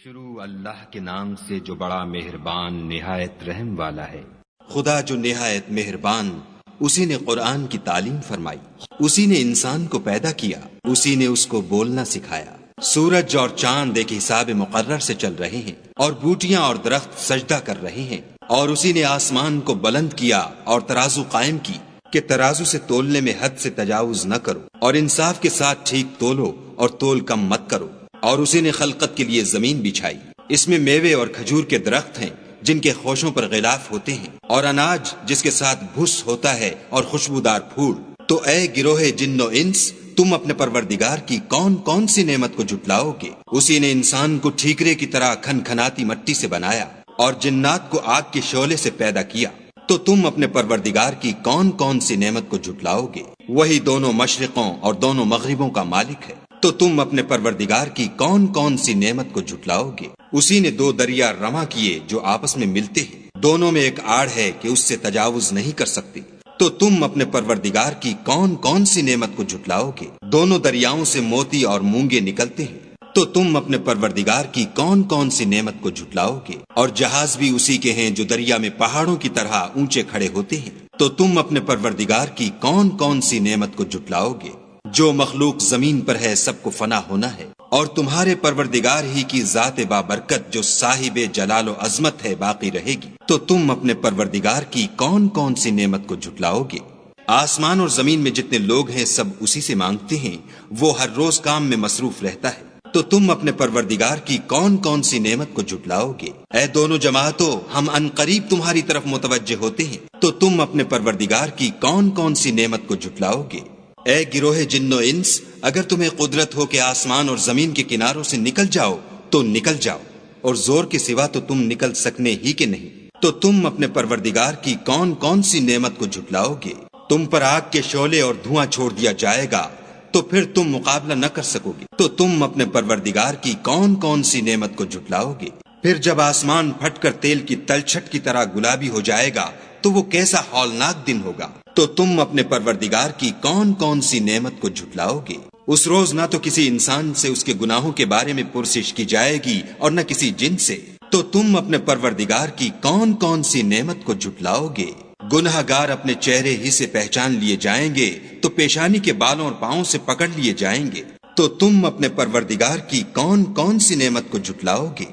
شروع اللہ کے نام سے جو بڑا مہربان نہایت رحم والا ہے۔ خدا جو نہایت مہربان، اسی نے قرآن کی تعلیم فرمائی، اسی نے انسان کو پیدا کیا، اسی نے اس کو بولنا سکھایا۔ سورج اور چاند ایک حساب مقرر سے چل رہے ہیں، اور بوٹیاں اور درخت سجدہ کر رہے ہیں، اور اسی نے آسمان کو بلند کیا اور ترازو قائم کی کہ ترازو سے تولنے میں حد سے تجاوز نہ کرو، اور انصاف کے ساتھ ٹھیک تولو اور تول کم مت کرو۔ اور اسی نے خلقت کے لیے زمین بچھائی، اس میں میوے اور کھجور کے درخت ہیں جن کے خوشوں پر غلاف ہوتے ہیں، اور اناج جس کے ساتھ بھس ہوتا ہے اور خوشبودار پھول۔ تو اے گروہ جن و انس، تم اپنے پروردگار کی کون کون سی نعمت کو جھٹلاؤ گے؟ اسی نے انسان کو ٹھیکرے کی طرح کھن کھناتی مٹی سے بنایا اور جنات کو آگ کے شعلے سے پیدا کیا۔ تو تم اپنے پروردگار کی کون کون سی نعمت کو جھٹلاؤ گے؟ وہی دونوں مشرقوں اور دونوں مغربوں کا مالک ہے۔ تو تم اپنے پروردگار کی کون کون سی نعمت کو جھٹلاؤ گے؟ اسی نے دو دریا رواں کیے جو آپس میں ملتے ہیں، دونوں میں ایک آڑ ہے کہ اس سے تجاوز نہیں کر سکتی۔ تو تم اپنے پروردگار کی کون کون سی نعمت کو جھٹلاؤ گے؟ دونوں دریاؤں سے موتی اور مونگے نکلتے ہیں۔ تو تم اپنے پروردگار کی کون کون سی نعمت کو جھٹلاؤ گے؟ اور جہاز بھی اسی کے ہیں جو دریا میں پہاڑوں کی طرح اونچے کھڑے ہوتے ہیں۔ تو تم اپنے پروردگار کی کون کون سی نعمت کو جھٹلاؤ گے؟ جو مخلوق زمین پر ہے سب کو فنا ہونا ہے، اور تمہارے پروردگار ہی کی ذات بابرکت جو صاحب جلال و عظمت ہے باقی رہے گی۔ تو تم اپنے پروردگار کی کون کون سی نعمت کو جھٹلاؤ گے؟ آسمان اور زمین میں جتنے لوگ ہیں سب اسی سے مانگتے ہیں، وہ ہر روز کام میں مصروف رہتا ہے۔ تو تم اپنے پروردگار کی کون کون سی نعمت کو جھٹلاؤ گے؟ اے دونوں جماعتوں، ہم ان قریب تمہاری طرف متوجہ ہوتے ہیں۔ تو تم اپنے پروردگار کی کون کون سی نعمت کو جھٹلاؤ گے؟ اے گروہ جن و انس، اگر تمہیں قدرت ہو کہ آسمان اور زمین کے کناروں سے نکل جاؤ تو نکل جاؤ، اور زور کے سوا تو تم نکل سکنے ہی کے نہیں۔ تو تم اپنے پروردگار کی کون کون سی نعمت کو جھٹلاؤ گے؟ تم پر آگ کے شعلے اور دھواں چھوڑ دیا جائے گا تو پھر تم مقابلہ نہ کر سکو گے۔ تو تم اپنے پروردگار کی کون کون سی نعمت کو جھٹلاؤ گے؟ پھر جب آسمان پھٹ کر تیل کی تلچھٹ کی طرح گلابی ہو جائے گا تو وہ کیسا ہولناک دن ہوگا۔ تو تم اپنے پروردگار کی کون کون سی نعمت کو جھٹلاؤ گے؟ اس روز نہ تو کسی انسان سے اس کے گناہوں کے بارے میں پرسش کی جائے گی اور نہ کسی جن سے۔ تو تم اپنے پروردگار کی کون کون سی نعمت کو جھٹلاؤ گے؟ گناہ گار اپنے چہرے ہی سے پہچان لیے جائیں گے تو پیشانی کے بالوں اور پاؤں سے پکڑ لیے جائیں گے۔ تو تم اپنے پروردگار کی کون کون سی نعمت کو جھٹلاؤ گے؟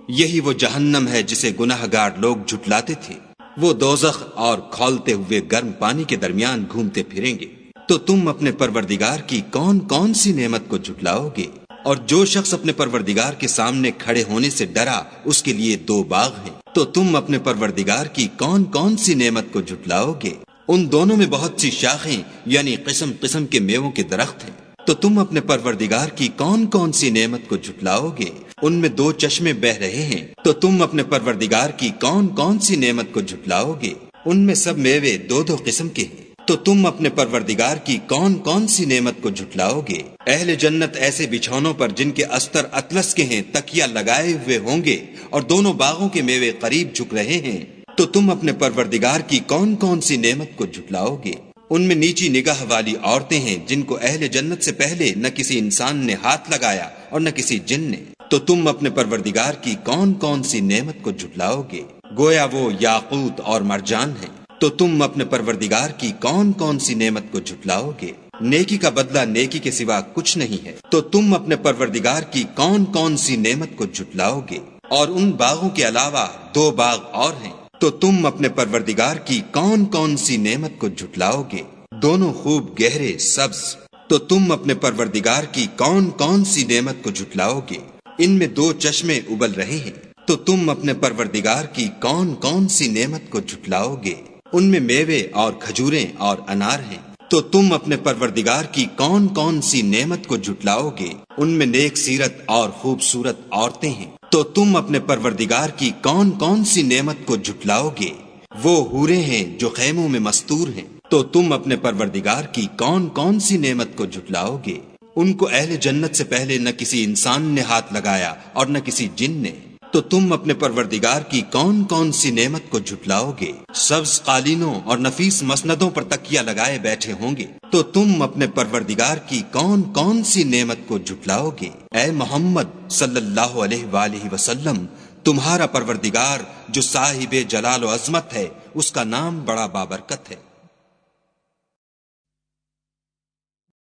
یہی وہ جہنم ہے جسے گناہ گار لوگ جھٹلاتے تھے، وہ دوزخ اور کھولتے ہوئے گرم پانی کے درمیان گھومتے پھریں گے۔ تو تم اپنے پروردگار کی کون کون سی نعمت کو جھٹلاؤ گے؟ اور جو شخص اپنے پروردگار کے سامنے کھڑے ہونے سے ڈرا اس کے لیے دو باغ ہیں۔ تو تم اپنے پروردگار کی کون کون سی نعمت کو جھٹلاؤ گے؟ ان دونوں میں بہت سی شاخیں یعنی قسم قسم کے میووں کے درخت ہیں۔ تو تم اپنے پروردگار کی کون کون سی نعمت کو جھٹلاؤ گے؟ ان میں دو چشمے بہ رہے ہیں۔ تو تم اپنے پروردگار کی کون کون سی نعمت کو جھٹلاؤ گے؟ ان میں سب میوے دو دو قسم کے ہیں۔ تو تم اپنے پروردگار کی کون کون سی نعمت کو جھٹلاؤ گے؟ اہل جنت ایسے بچھونوں پر جن کے استر اطلس کے ہیں تکیا لگائے ہوئے ہوں گے، اور دونوں باغوں کے میوے قریب جھک رہے ہیں۔ تو تم اپنے پروردگار کی کون کون سی نعمت کو جھٹلاؤ گے؟ ان میں نیچی نگاہ والی عورتیں ہیں جن کو اہل جنت سے پہلے نہ کسی انسان نے ہاتھ لگایا اور نہ کسی جن نے۔ تو تم اپنے پروردگار کی کون کون سی نعمت کو جھٹلاؤ گے؟ گویا وہ یاقوت اور مرجان ہیں۔ تو تم اپنے پروردگار کی کون کون سی نعمت کو جھٹلاؤ گے؟ نیکی کا بدلہ نیکی کے سوا کچھ نہیں ہے۔ تو تم اپنے پروردگار کی کون کون سی نعمت کو جھٹلاؤ گے؟ اور ان باغوں کے علاوہ دو باغ اور ہیں۔ تو تم اپنے پروردگار کی کون کون سی نعمت کو جھٹلاؤ گے؟ دونوں خوب گہرے سبز۔ تو تم اپنے پروردگار کی کون کون سی نعمت کو جھٹلاؤ گے؟ ان میں دو چشمے ابل رہے ہیں۔ تو تم اپنے پروردگار کی کون کون سی نعمت کو جھٹلاؤ گے؟ ان میں میوے اور کھجوریں اور انار ہیں۔ تو تم اپنے پروردگار کی کون کون سی نعمت کو جھٹلاؤ گے؟ ان میں نیک سیرت اور خوبصورت عورتیں ہیں۔ تو تم اپنے پروردگار کی کون کون سی نعمت کو جھٹلاؤ گے؟ وہ حوریں ہیں جو خیموں میں مستور ہیں۔ تو تم اپنے پروردگار کی کون کون سی نعمت کو جھٹلاؤ گے؟ ان کو اہل جنت سے پہلے نہ کسی انسان نے ہاتھ لگایا اور نہ کسی جن نے۔ تو تم اپنے پروردگار کی کون کون سی نعمت کو جھٹلاؤ گے؟ سبز قالینوں اور نفیس مسندوں پر تکیہ لگائے بیٹھے ہوں گے، تو تم اپنے پروردگار کی کون کون سی نعمت کو جھٹلاؤ گے؟ اے محمد صلی اللہ علیہ وآلہ وسلم، تمہارا پروردگار جو صاحب جلال و عظمت ہے، اس کا نام بڑا بابرکت ہے۔